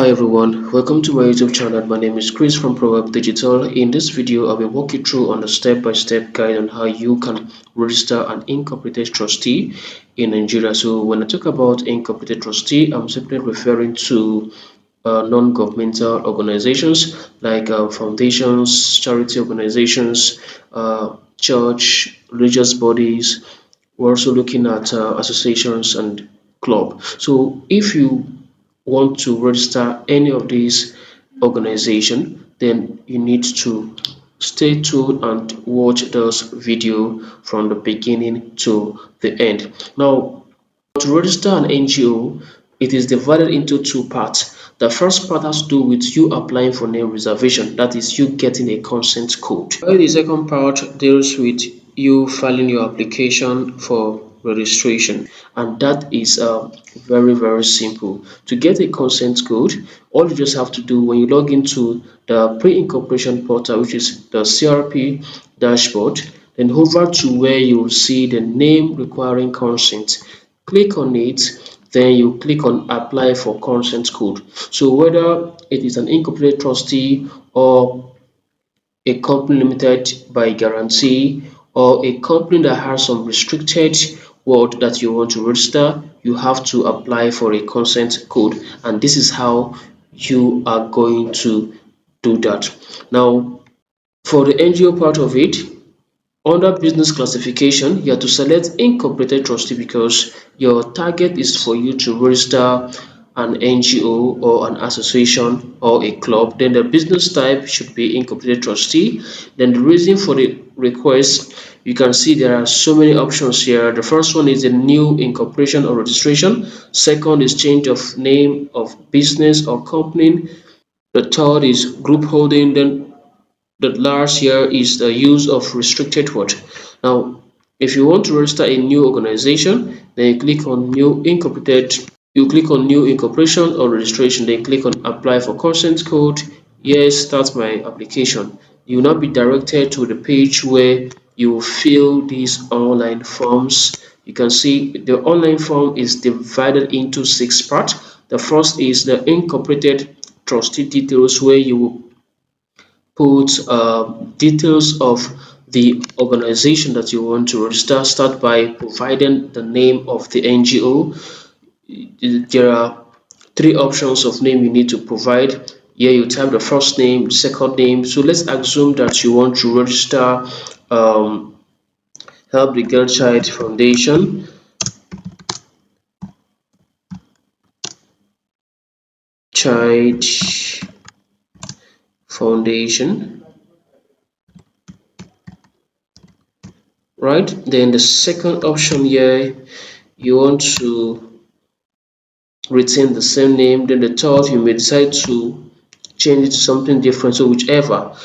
Hi everyone, welcome to my YouTube channel. My name is Chris from ProWeb Digital. In this video, I will walk you through on a step-by-step guide on how you can register an incorporated trustee in Nigeria. So when I talk about incorporated trustee, I'm simply referring to non-governmental organizations like foundations, charity organizations, church, religious bodies. We're also looking at associations and club. So if you want to register any of these organization, then you need to stay tuned and watch this video from the beginning to the end. Now, to register an NGO, it is divided into two parts. The first part has to do with you applying for name reservation, that is you getting a consent code. While the second part deals with you filing your application for registration, and that is very simple. To get a consent code, all you just have to do when you log into the pre-incorporation portal, which is the CRP dashboard, then hover to where you will see the name requiring consent. Click on it, then you click on apply for consent code. So whether it is an incorporated trustee or a company limited by guarantee or a company that has some restricted word that you want to register, you have to apply for a consent code, and this is how you are going to do that. Now, for the NGO part of it, under business classification, you have to select incorporated trustee because your target is for you to register an NGO or an association or a club. Then the business type should be incorporated trustee. Then the reason for the request, you can see there are so many options here. The first one is a new incorporation or registration. Second is change of name of business or company. The third is group holding. Then the last here is the use of restricted word. Now, if you want to register a new organization, then you click on new incorporated. You click on new incorporation or registration, then click on apply for consent code. Yes, start my application. You will now be directed to the page where you will fill these online forms. You can see the online form is divided into 6 parts. The first is the incorporated trustee details, where you will put details of the organization that you want to register. Start by providing the name of the NGO. There are 3 options of name you need to provide. Here you type the first name, second name. So let's assume that you want to register Help the Girl Child Foundation. Child Foundation, right? Then the second option here, you want to retain the same name. Then the third, you may decide to change it to something different, so whichever.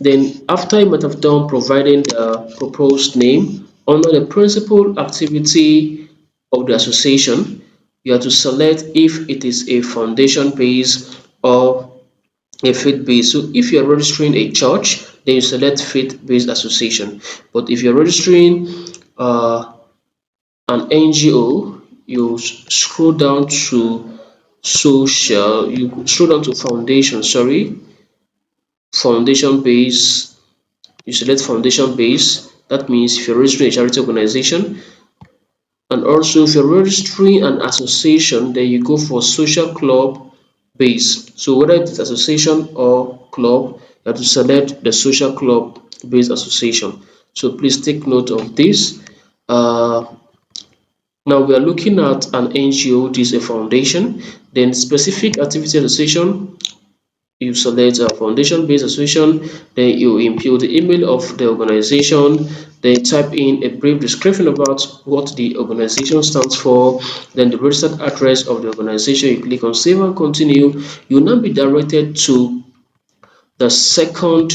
Then after you might have done providing the proposed name, under the principal activity of the association, you have to select if it is a foundation based or a faith based. So if you are registering a church, then you select faith based association. But if you're registering an NGO, you scroll down to you scroll down to foundation, sorry, foundation base. You select foundation base. That means if you're registering a charity organization, and also if you're registering an association, then you go for social club base. So whether it is association or club, you have to select the social club based association. So please take note of this. uh, Now we are looking at an NGO. This is a foundation. Then specific activity association, you select a foundation based association, then you input the email of the organization, then type in a brief description about what the organization stands for, then the registered address of the organization. You click on save and continue. You will now be directed to the second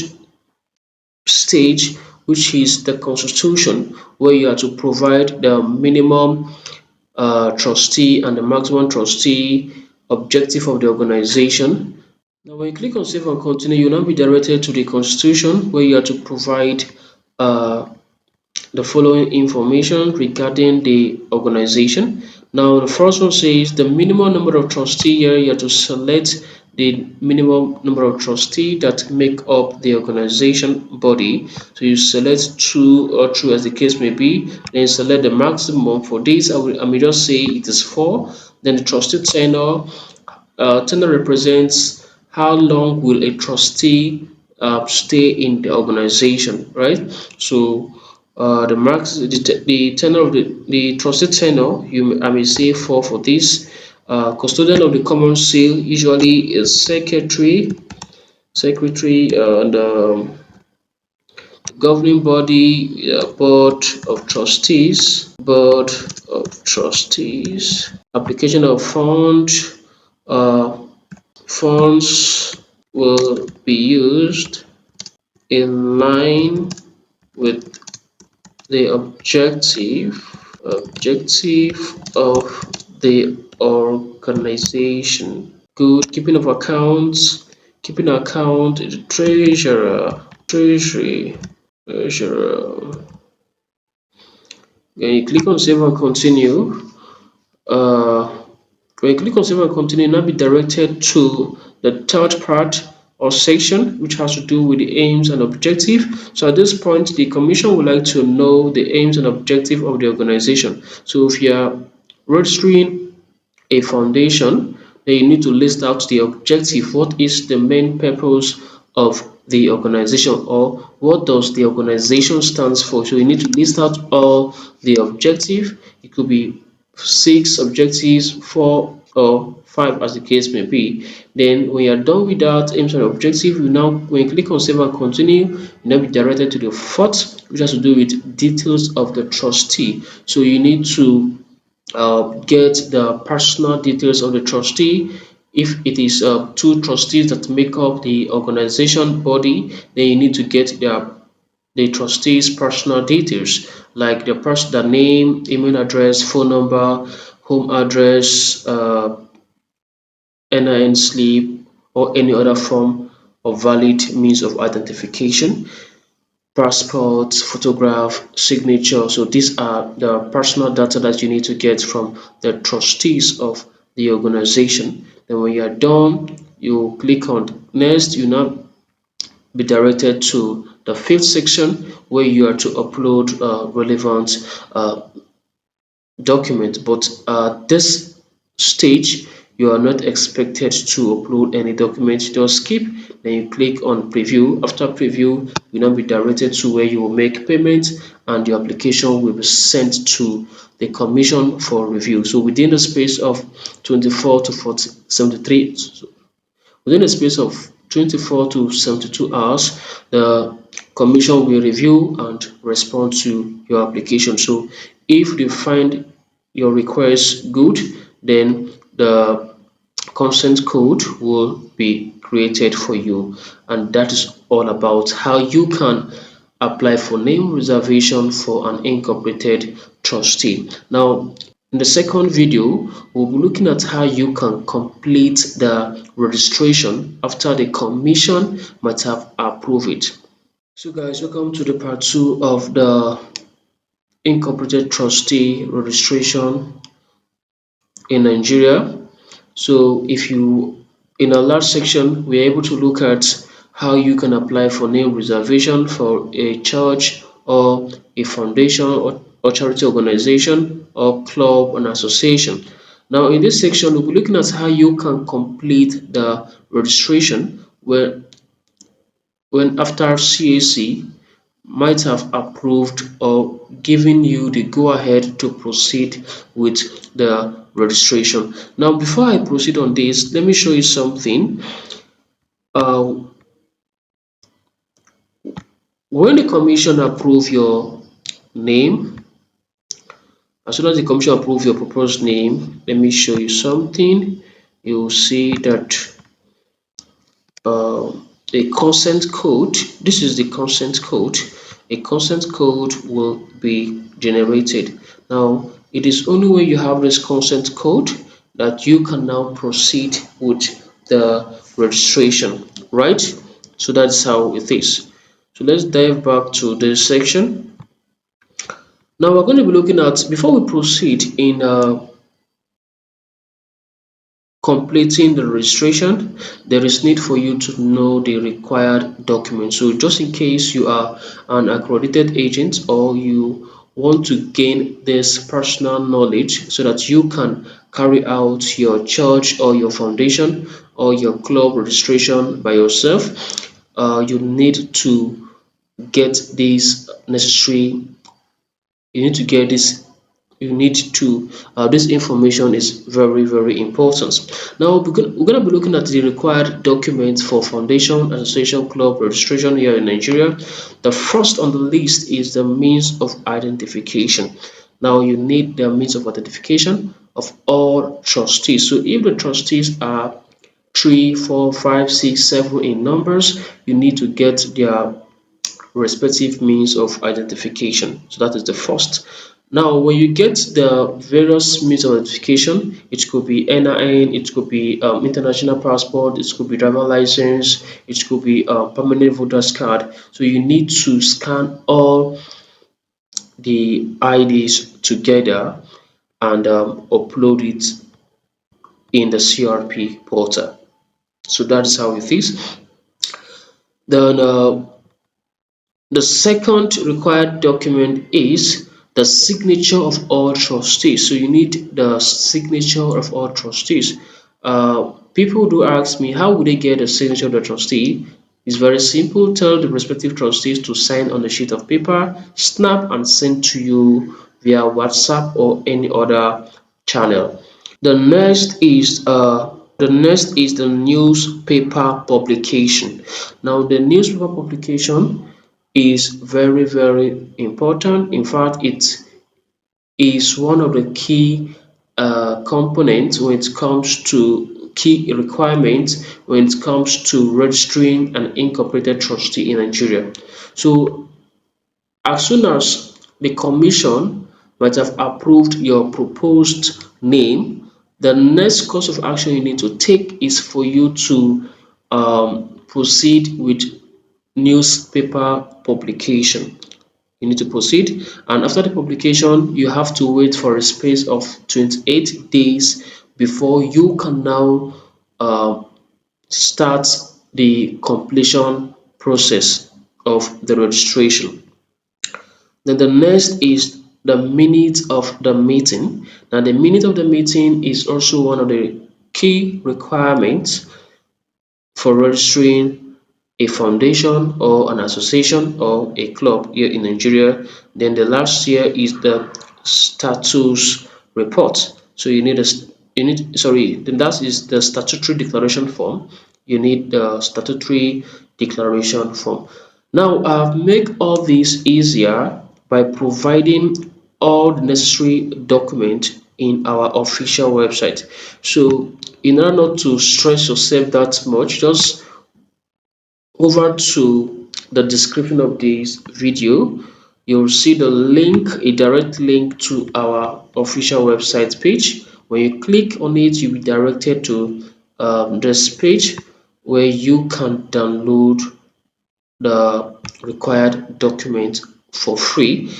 stage, which is the constitution, where you are to provide the minimum trustee and the maximum trustee, objective of the organization. Now, when you click on save and continue, you'll now be directed to the constitution, where you are to provide uh, the following information regarding the organization. Now, the first one says the minimum number of trustees. Here you have to select the minimum number of trustees that make up the organization body. So you select two or true as the case may be, then select the maximum. For this, I may just say it is 4. Then the trustee tenure. Tenure represents how long will a trustee stay in the organization, right? So the tenure of the trustee tenure, I may say 4 for this. Custodian of the common seal usually is secretary, and governing body, board of trustees. Application of uh, funds will be used in line with the objective of the organization. Good. Keeping of accounts. Keeping account, the treasurer. When you click on save and continue, uh, when you click on save and continue, now be directed to the third part or section, which has to do with the aims and objective. So at this point, the commission would like to know the aims and objective of the organization. So if you are registering a foundation, then you need to list out the objective. What is the main purpose of the organization, or what does the organization stands for? So you need to list out all the objective. It could be 6 objectives, 4 or 5 as the case may be. Then when you're done with that aims and objective, you now, when you click on save and continue, you now be directed to the fourth, which has to do with details of the trustee. So you need to get the personal details of the trustee. If it is 2 trustees that make up the organization body, then you need to get the trustees' personal details, like the name, email address, phone number, home address, NIN slip, or any other form of valid means of identification, passport, photograph, signature. So these are the personal data that you need to get from the trustees of the organization. Then when you are done, you click on next. You now be directed to the fifth section, where you are to upload relevant document. But at this stage, you are not expected to upload any document. Just skip, then you click on preview. After preview, you now be directed to where you will make payment, and your application will be sent to the commission for review. So within the space of 24 to 40, 73, within a space of 24 to 72 hours, the commission will review and respond to your application. So if they find your request good, then the consent code will be created for you, and that is all about how you can apply for name reservation for an incorporated trustee. Now, in the second video, we'll be looking at how you can complete the registration after the commission might have approved it. So guys, welcome to the part 2 of the incorporated trustee registration in Nigeria. So if you, in our last section, we are able to look at how you can apply for name reservation for a church or a foundation or charity organization or club and association. Now in this section, we'll be looking at how you can complete the registration when after CAC might have approved or given you the go ahead to proceed with the registration. Now, before I proceed on this, let me show you something. Uh, when the commission approve your name, as soon as the commission approve your proposed name, let me show you something. You will see that a consent code, this is the consent code, a consent code will be generated. Now it is only when you have this consent code that you can now proceed with the registration, right? So that's how it is. So let's dive back to this section. Now we're going to be looking at, before we proceed in completing the registration, there is need for you to know the required documents. So just in case you are an accredited agent or you want to gain this personal knowledge so that you can carry out your church or your foundation or your club registration by yourself, you need to get these necessary you need to get this you need to this information is very important. Now we're going to be looking at the required documents for foundation, association, club registration here in Nigeria. The first on the list is the means of identification. Now you need the means of identification of all trustees. So if the trustees are 3, 4, 5, 6, 7 in numbers, you need to get their respective means of identification. So that is the first. Now, when you get the various means of identification, it could be NIN, it could be international passport, it could be driver license, it could be permanent voters card. So you need to scan all the IDs together and upload it in the CRP portal. So that is how it is. Then the second required document is the signature of all trustees. So you need the signature of all trustees. People do ask me, how would they get the signature of the trustee? It's very simple. Tell the respective trustees to sign on a sheet of paper, snap and send to you via WhatsApp or any other channel. The next is the newspaper publication. Now the newspaper publication is very important. In fact, it is one of the key components when it comes to key requirements when it comes to registering an incorporated trustee in Nigeria. So as soon as the commission might have approved your proposed name, the next course of action you need to take is for you to proceed with newspaper publication. You need to proceed, and after the publication you have to wait for a space of 28 days before you can now start the completion process of the registration. Then the next is the minutes of the meeting. Now the minute of the meeting is also one of the key requirements for registering a foundation or an association or a club here in Nigeria. Then the last year is the status report. So then that is the statutory declaration form. You need the statutory declaration form. Now I've made all this easier by providing all the necessary documents in our official website. So in order not to stress yourself that much, just over to the description of this video. You'll see the link, a direct link to our official website page. When you click on it, you'll be directed to this page where you can download the required document for free.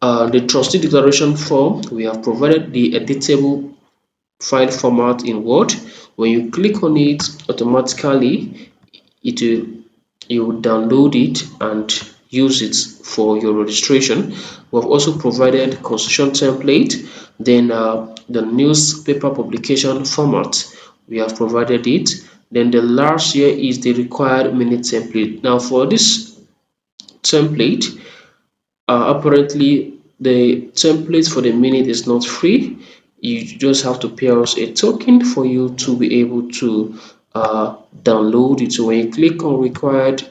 The trustee declaration form, we have provided the editable file format in Word. When you click on it, automatically it will you will download it and use it for your registration. We have also provided constitution template, then the newspaper publication format, we have provided it. Then the last here is the required minute template. Now for this template, apparently the template for the minute is not free. You just have to pay us a token for you to be able to download it. So when you click on required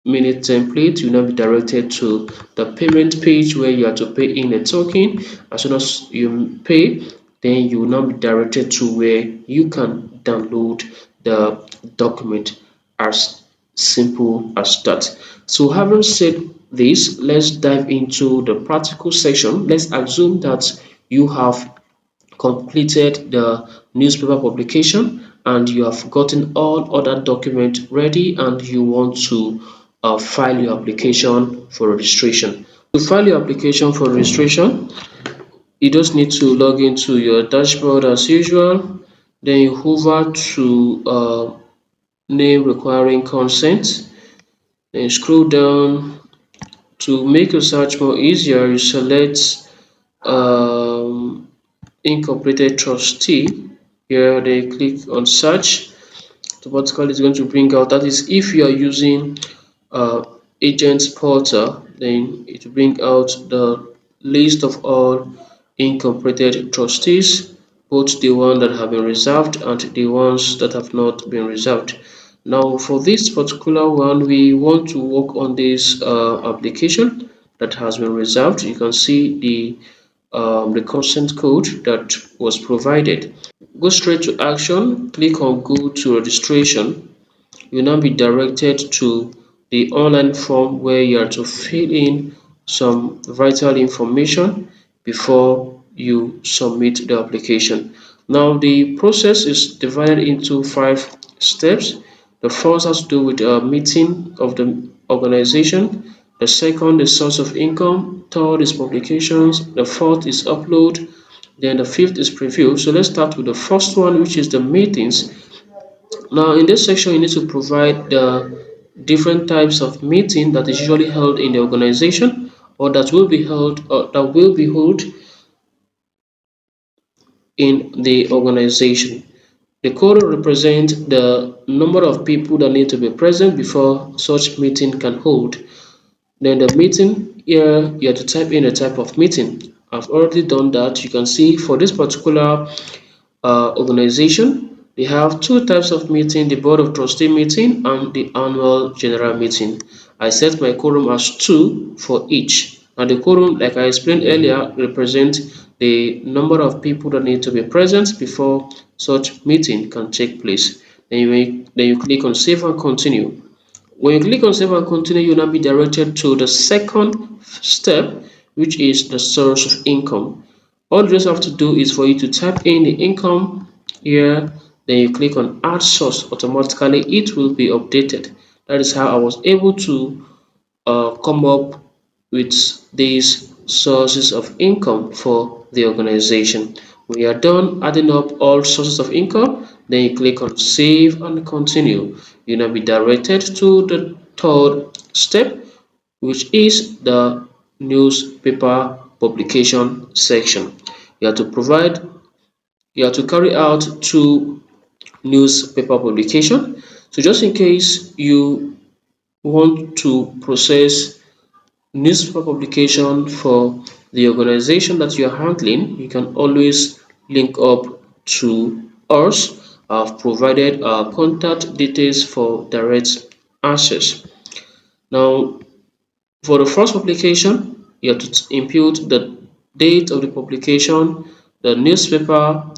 minute template, you will now be directed to the payment page where you have to pay in a token. As soon as you pay, then you will now be directed to where you can download the document. As simple as that. So having said this, let's dive into the practical section. Let's assume that you have completed the newspaper publication and you have gotten all other documents ready and you want to file your application for registration. To file your application for registration, you just need to log into your dashboard as usual. Then you hover to name requiring consent. Then scroll down. To make your search more easier, you select um, incorporated trustee. Here, then you click on search. Automatically, it's going to bring out, that is, if you are using uh, agent portal, then it will bring out the list of all incorporated trustees, both the ones that have been reserved and the ones that have not been reserved. Now, for this particular one, we want to work on this application that has been reserved. You can see the consent code that was provided. Go straight to action, click on go to registration. You will now be directed to the online form where you are to fill in some vital information before you submit the application. Now, the process is divided into 5 steps. The first has to do with a meeting of the organization. The second is source of income. Third is publications. The fourth is upload. Then the fifth is preview. So let's start with the first one, which is the meetings. Now, in this section, you need to provide the different types of meeting that is usually held in the organization, or that will be held in the organization. The code represents the number of people that need to be present before such meeting can hold. Then the meeting here, you have to type in the type of meeting. I've already done that. You can see for this particular organization, they have 2 types of meeting: the board of trustee meeting and the annual general meeting. I set my quorum as 2 for each. And the quorum, like I explained earlier, represents the number of people that need to be present before such meeting can take place. Then you click on save and continue. When you click on save and continue, you'll now be directed to the second step, which is the source of income. All you just have to do is for you to type in the income here, then you click on add source. Automatically it will be updated. That is how I was able to come up with these sources of income for the organization. When you are done adding up all sources of income, then you click on save and continue. You'll now be directed to the third step, which is the newspaper publication section. You have to provide, you have to carry out 2 newspaper publication. So just in case you want to process newspaper publication for the organization that you are handling, you can always link up to us. I've provided our contact details for direct access. Now, for the first publication, you have to input the date of the publication, the newspaper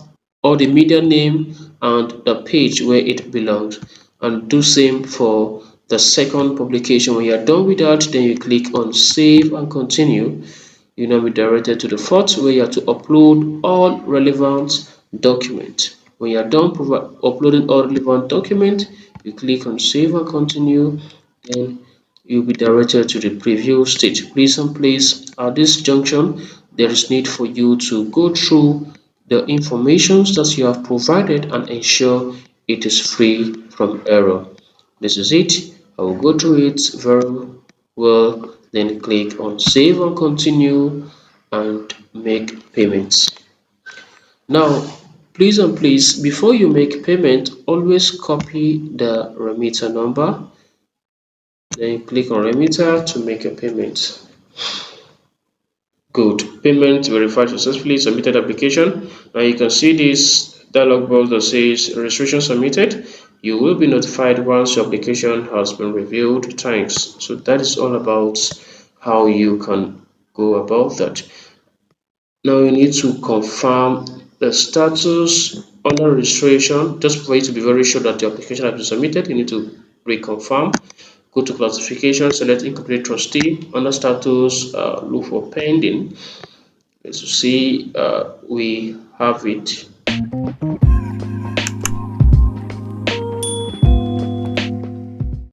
or the media name, and the page where it belongs. And do same for the second publication. When you are done with that, then you click on save and continue. You now be directed to the fourth, where you have to upload all relevant documents. When you are done uploading all relevant documents, you click on save and continue. Then you'll be directed to the preview stage. Please and please, at this junction, there is need for you to go through the information that you have provided and ensure it is free from error. This is it. I will go through it very well, then click on save and continue and make payments. Now, please and please, before you make payment, always copy the remitter number. Then you click on remitter to make a payment. Good. Payment verified successfully. Submitted application. Now you can see this dialog box that says registration submitted. You will be notified once your application has been reviewed. Thanks. So that is all about how you can go about that. Now you need to confirm the status under registration. Just for you to be very sure that your application has been submitted, you need to reconfirm. Go to classification, select incomplete trustee. Under status, look for pending. As you see, we have it.